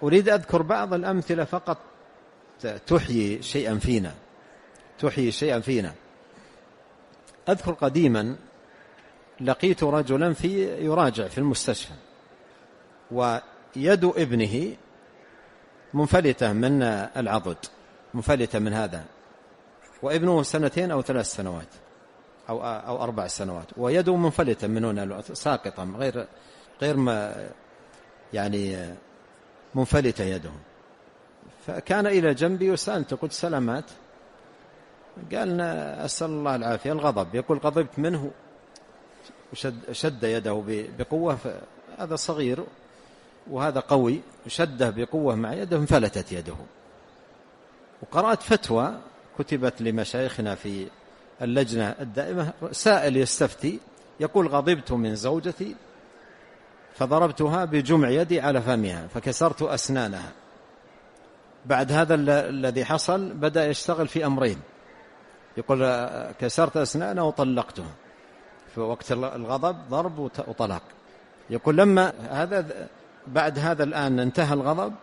أريد أذكر بعض الأمثلة فقط تحيي شيئا فينا. أذكر قديما لقيت رجلا يراجع في المستشفى، ويد ابنه منفلتة من العضد، منفلتة من هذا، وابنه 2 أو 3 سنوات أو 4 سنوات، ويده منفلتة من هنا ساقطة غير ما يعني منفلتة يده. فكان إلى جنبي وسألته، قلت سلامات؟ قال أسأل الله العافية. الغضب، يقول غضبت منه وشد يده بقوة، هذا صغير وهذا قوي، شده بقوة مع يده انفلتت يده. وقرأت فتوى كتبت لمشايخنا في اللجنة الدائمة، سائل يستفتي يقول غضبت من زوجتي فضربتها بجمع يدي على فمها فكسرت أسنانها. بعد هذا الذي حصل بدأ يشتغل في أمرين، يقول كسرت أسنانها وطلقتها في وقت الغضب، ضرب وطلاق. يقول لما بعد هذا الآن انتهى الغضب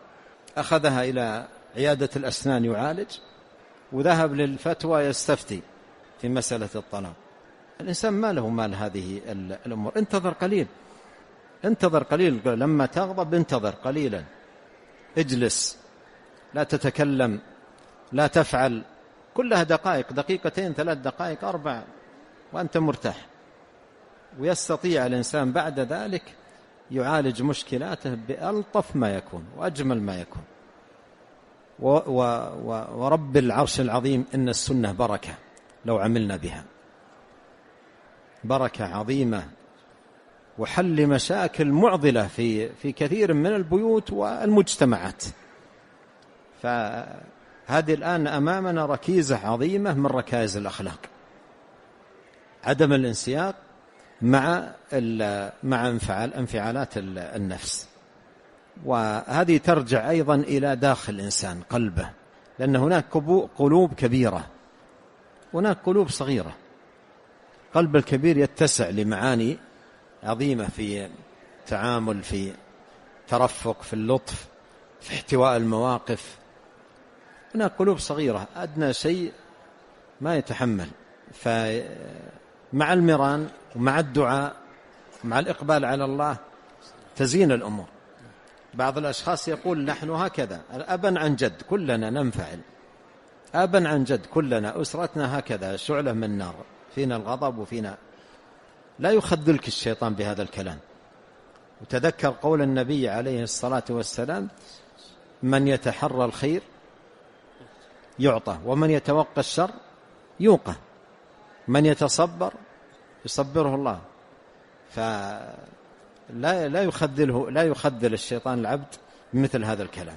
أخذها إلى عيادة الأسنان يعالج، وذهب للفتوى يستفتي في مسألة الطلاق. الإنسان ما له مال هذه الأمور. انتظر قليل لما تغضب، انتظر قليلا، اجلس، لا تتكلم، لا تفعل، كلها دقائق، 2 3 دقائق 4 وأنت مرتاح. ويستطيع الإنسان بعد ذلك يعالج مشكلاته بألطف ما يكون وأجمل ما يكون. ورب العرش العظيم إن السنة بركة لو عملنا بها، بركة عظيمة وحل مشاكل معضلة في كثير من البيوت والمجتمعات. فهذه الآن أمامنا ركيزة عظيمة من ركائز الأخلاق، عدم الانسياق مع انفعالات النفس. وهذه ترجع أيضا إلى داخل الإنسان قلبه، لأن هناك قلوب كبيرة، هناك قلوب صغيرة. قلب الكبير يتسع لمعاني عظيمة في تعامل، في ترفق، في اللطف، في احتواء المواقف. هناك قلوب صغيرة أدنى شيء ما يتحمل. فمع المران ومع الدعاء مع الإقبال على الله تزين الأمور. بعض الأشخاص يقول نحن هكذا أبا عن جد كلنا ننفعل، أبا عن جد كلنا أسرتنا هكذا، شعلة من نار، فينا الغضب وفينا. لا يخذلك الشيطان بهذا الكلام. وتذكر قول النبي عليه الصلاة والسلام من يتحرى الخير يعطى، ومن يتوقى الشر يوقى، من يتصبر يصبره الله. فلا يخذل الشيطان العبد بمثل هذا الكلام.